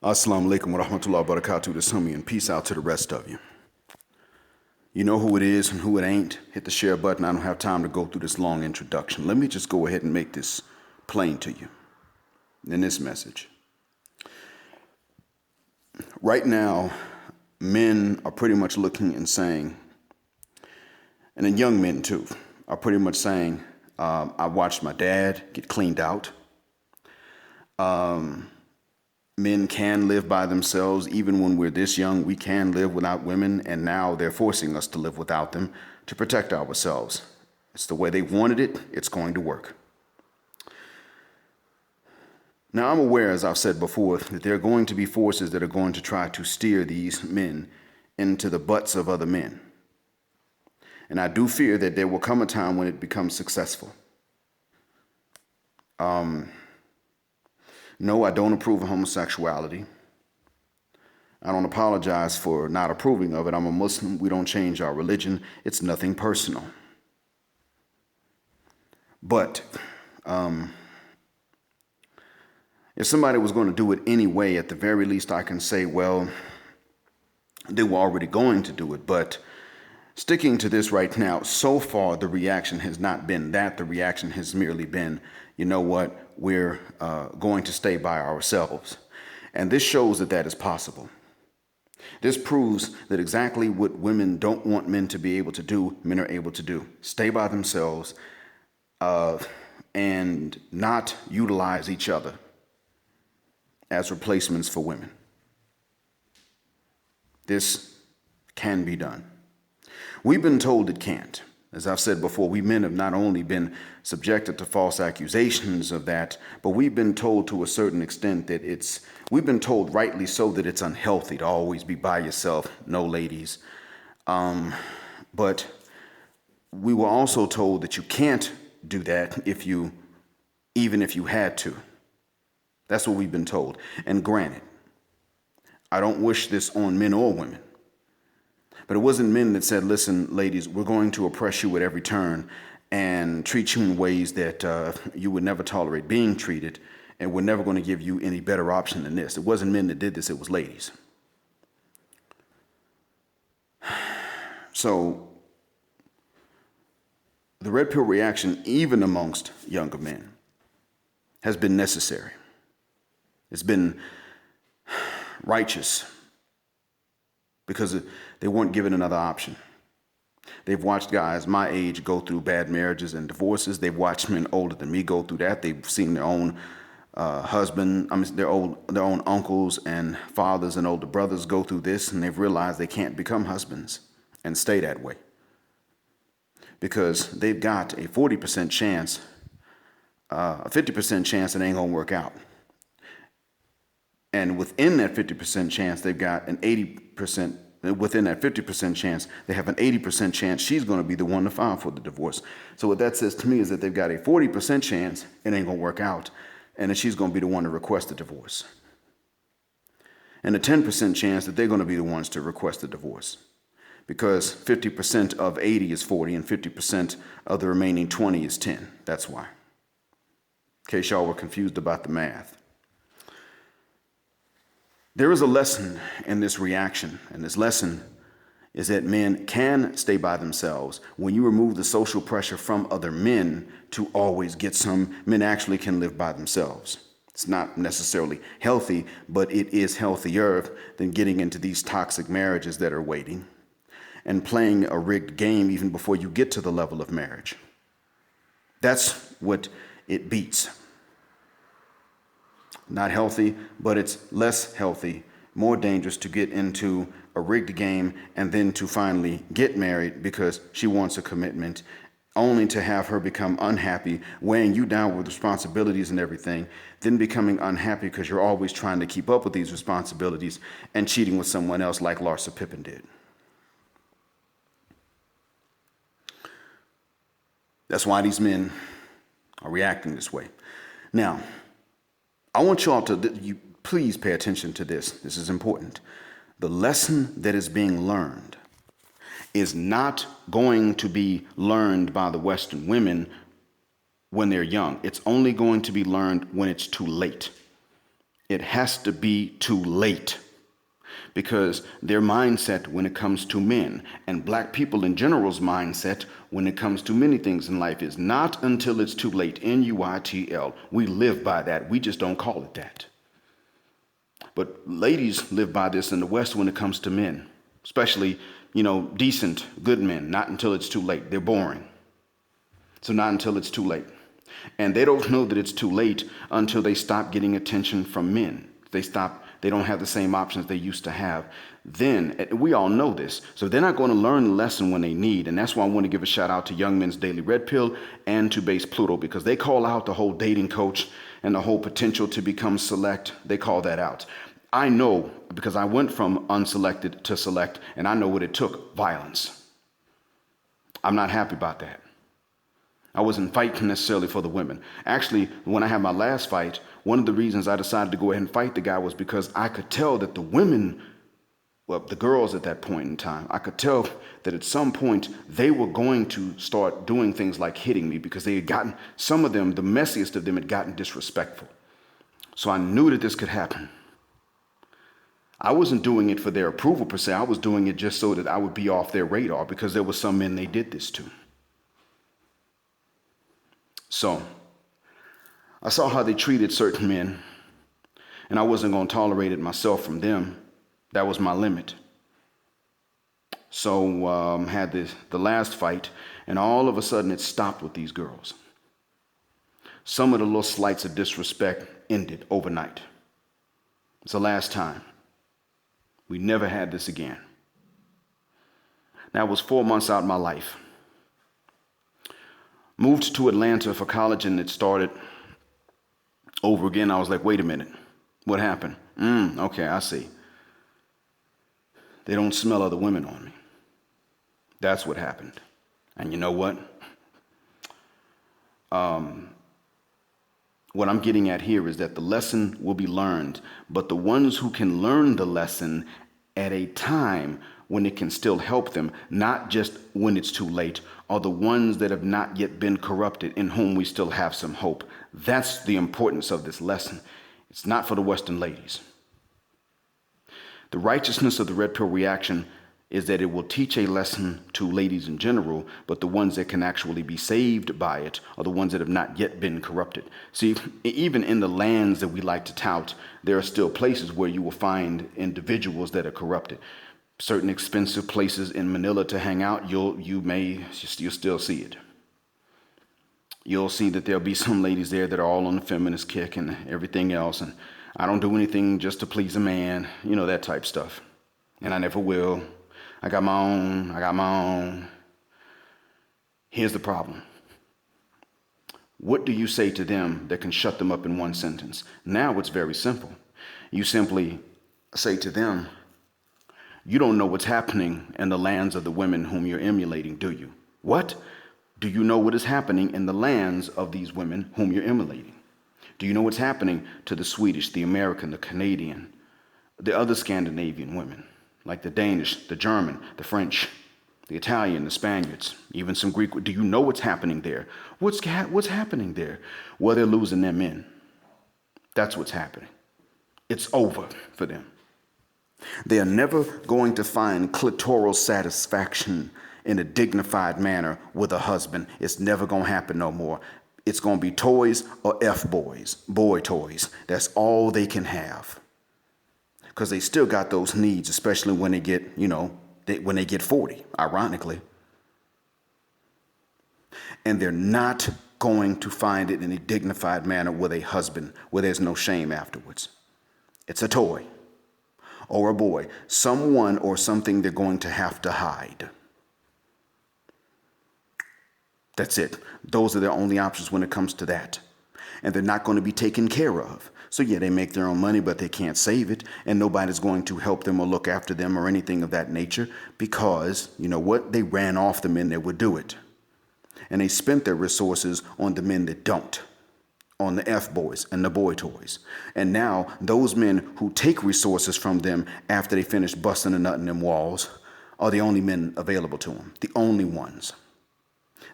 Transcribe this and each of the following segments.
Assalamu alaikum wa rahmatullahi wa barakatuh to some of you, and peace out to the rest of you. You know who it is and who it ain't. Hit the share button. I don't have time to go through this long introduction. Let me just go ahead and make this plain to you in this message. Right now, men are pretty much looking and saying, and then young men too, are pretty much saying, I watched my dad get cleaned out. Men can live by themselves. Even when we're this young, we can live without women, and now they're forcing us to live without them to protect ourselves. It's the way they wanted it. It's going to work. Now, I'm aware, as I've said before, that there are going to be forces that are going to try to steer these men into the butts of other men. And I do fear that there will come a time when it becomes successful. No, I don't approve of homosexuality. I don't apologize for not approving of it. I'm a Muslim. We don't change our religion. It's nothing personal. But if somebody was going to do it anyway, at the very least, I can say, well, they were already going to do it. But sticking to this right now, so far, the reaction has not been that. The reaction has merely been, you know what, we're going to stay by ourselves. And this shows that that is possible. This proves that exactly what women don't want men to be able to do, men are able to do. Stay by themselves and not utilize each other as replacements for women. This can be done. We've been told it can't. As I've said before, we men have not only been subjected to false accusations of that, but we've been told to a certain extent that we've been told rightly so that it's unhealthy to always be by yourself, no ladies. But we were also told that you can't do that even if you had to. That's what we've been told. And granted, I don't wish this on men or women. But it wasn't men that said, listen, ladies, we're going to oppress you at every turn and treat you in ways that you would never tolerate being treated, and we're never going to give you any better option than this. It wasn't men that did this, it was ladies. So the red pill reaction, even amongst younger men, has been necessary. It's been righteous, because they weren't given another option. They've watched guys my age go through bad marriages and divorces. They've watched men older than me go through that. They've seen their own their own uncles and fathers and older brothers go through this, and they've realized they can't become husbands and stay that way, because they've got a 40% chance, a 50% chance it ain't gonna work out. And within that 50% chance, they've got an 80%, within that 50% chance, they have an 80% chance she's going to be the one to file for the divorce. So what that says to me is that they've got a 40% chance it ain't going to work out, and that she's going to be the one to request the divorce. And a 10% chance that they're going to be the ones to request the divorce. Because 50% of 80 is 40, and 50% of the remaining 20 is 10. That's why. In case y'all were confused about the math. There is a lesson in this reaction, and this lesson is that men can stay by themselves. When you remove the social pressure from other men to always get some, men actually can live by themselves. It's not necessarily healthy, but it is healthier than getting into these toxic marriages that are waiting and playing a rigged game even before you get to the level of marriage. That's what it beats. Not healthy, but it's less healthy, more dangerous to get into a rigged game and then to finally get married because she wants a commitment, only to have her become unhappy, weighing you down with responsibilities and everything, then becoming unhappy because you're always trying to keep up with these responsibilities and cheating with someone else like Larsa Pippen did. That's why these men are reacting this way. Now, I want you all to please pay attention to this. This is important. The lesson that is being learned is not going to be learned by the Western women when they're young. It's only going to be learned when it's too late. It has to be too late, because their mindset when it comes to men, and black people in general's mindset when it comes to many things in life, is not until it's too late. NUITL. We live by that. We just don't call it that. But ladies live by this in the West when it comes to men, especially, decent, good men. Not until it's too late. They're boring. So not until it's too late. And they don't know that it's too late until they stop getting attention from men. They don't have the same options they used to have. Then, we all know this, so they're not going to learn the lesson when they need. And that's why I want to give a shout out to Young Men's Daily Red Pill and to Base Pluto, because they call out the whole dating coach and the whole potential to become select. They call that out. I know, because I went from unselected to select, and I know what it took: violence. I'm not happy about that. I wasn't fighting necessarily for the women. Actually, when I had my last fight, one of the reasons I decided to go ahead and fight the guy was because I could tell that the women, the girls at that point in time, I could tell that at some point they were going to start doing things like hitting me, because they had gotten, some of them, the messiest of them, had gotten disrespectful. So I knew that this could happen. I wasn't doing it for their approval per se. I was doing it just so that I would be off their radar, because there were some men they did this to. So I saw how they treated certain men, and I wasn't going to tolerate it myself from them. That was my limit. So had the last fight, and all of a sudden it stopped with these girls. Some of the little slights of disrespect ended overnight. It's the last time. We never had this again. That was 4 months out of my life. Moved to Atlanta for college, and it started over again. I was like, wait a minute. What happened? Okay, I see. They don't smell other women on me. That's what happened. And you know what? What I'm getting at here is that the lesson will be learned, but the ones who can learn the lesson at a time when it can still help them, not just when it's too late, are the ones that have not yet been corrupted, in whom we still have some hope. That's the importance of this lesson. It's not for the Western ladies. The righteousness of the red pill reaction is that it will teach a lesson to ladies in general, but the ones that can actually be saved by it are the ones that have not yet been corrupted. See, even in the lands that we like to tout, there are still places where you will find individuals that are corrupted. Certain expensive places in Manila to hang out, you'll still see it. You'll see that there'll be some ladies there that are all on the feminist kick and everything else, and I don't do anything just to please a man, that type stuff. And I never will. I got my own. Here's the problem. What do you say to them that can shut them up in one sentence? Now it's very simple. You simply say to them, you don't know what's happening in the lands of the women whom you're emulating, do you? What? Do you know what is happening in the lands of these women whom you're emulating? Do you know what's happening to the Swedish, the American, the Canadian, the other Scandinavian women, like the Danish, the German, the French, the Italian, the Spaniards, even some Greek? Do you know what's happening there? What's happening there? Well, they're losing their men. That's what's happening. It's over for them. They are never going to find clitoral satisfaction in a dignified manner with a husband. It's never going to happen no more. It's going to be toys or F-boys, boy toys. That's all they can have. Because they still got those needs, especially when they get, when they get 40, ironically. And they're not going to find it in a dignified manner with a husband where there's no shame afterwards. It's a toy or a boy, someone or something they're going to have to hide. That's it. Those are their only options when it comes to that. And they're not going to be taken care of. So yeah, they make their own money, but they can't save it. And nobody's going to help them or look after them or anything of that nature, because, you know what? They ran off the men that would do it. And they spent their resources on the men that don't, on the F-boys and the boy toys. And now those men who take resources from them after they finish busting a nut in them walls are the only men available to them, the only ones.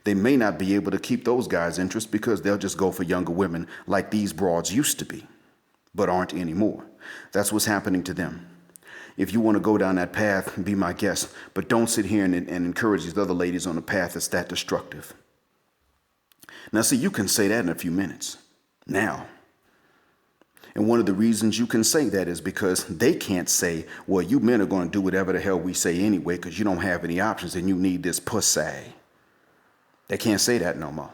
They may not be able to keep those guys' interest because they'll just go for younger women like these broads used to be. but aren't anymore. That's what's happening to them. If you want to go down that path, be my guest, but don't sit here and encourage these other ladies on a path that's that destructive. Now, see, you can say that in a few minutes. Now. And one of the reasons you can say that is because they can't say, well, you men are going to do whatever the hell we say anyway because you don't have any options and you need this pussy. They can't say that no more.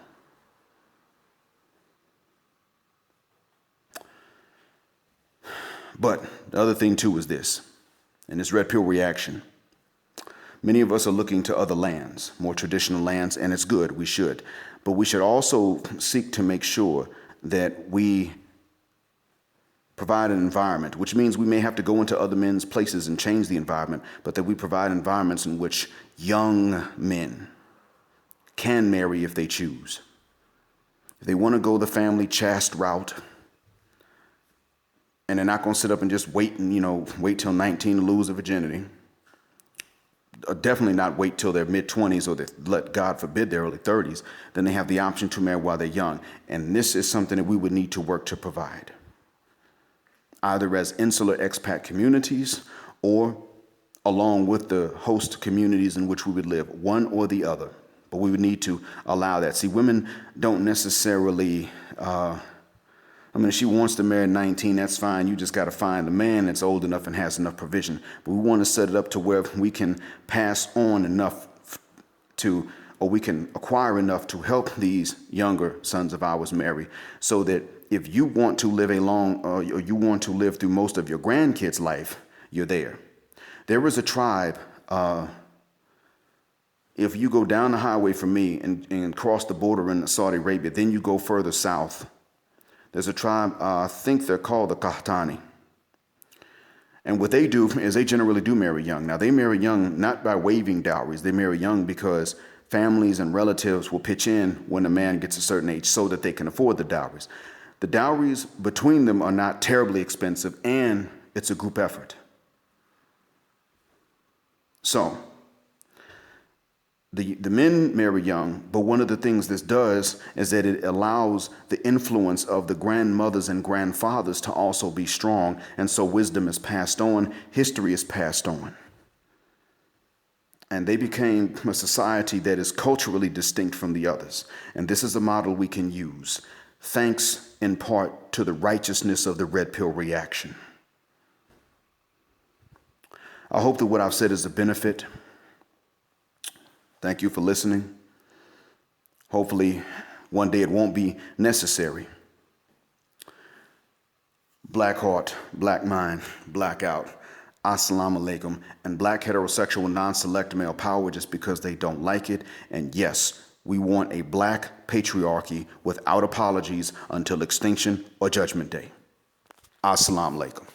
But the other thing, too, is this, and this red pill reaction. Many of us are looking to other lands, more traditional lands, and it's good, we should. But we should also seek to make sure that we provide an environment, which means we may have to go into other men's places and change the environment, but that we provide environments in which young men can marry if they choose. If they want to go the family chaste route, and they're not going to sit up and just wait till 19 to lose their virginity, or definitely not wait till their mid-20s or let God forbid their early 30s, then they have the option to marry while they're young. And this is something that we would need to work to provide, either as insular expat communities or along with the host communities in which we would live, one or the other. But we would need to allow that. See, women don't necessarily, if she wants to marry 19, that's fine. You just got to find a man that's old enough and has enough provision. But we want to set it up to where we can pass on enough or we can acquire enough to help these younger sons of ours marry, so that if you want to live or you want to live through most of your grandkids' life, you're there. There is a tribe, if you go down the highway from me and cross the border in Saudi Arabia, then you go further south. There's a tribe, I think they're called the Qahtani. And what they do is they generally do marry young. Now, they marry young not by waiving dowries. They marry young because families and relatives will pitch in when a man gets a certain age so that they can afford the dowries. The dowries between them are not terribly expensive, and it's a group effort. So, the men marry young, but one of the things this does is that it allows the influence of the grandmothers and grandfathers to also be strong, and so wisdom is passed on, history is passed on. And they became a society that is culturally distinct from the others. And this is a model we can use, thanks in part to the righteousness of the red pill reaction. I hope that what I've said is a benefit. Thank you for listening. Hopefully, one day it won't be necessary. Black heart, black mind, blackout. Assalamu alaikum. And black heterosexual non-select male power just because they don't like it. And yes, we want a black patriarchy without apologies until extinction or judgment day. Assalamu alaikum.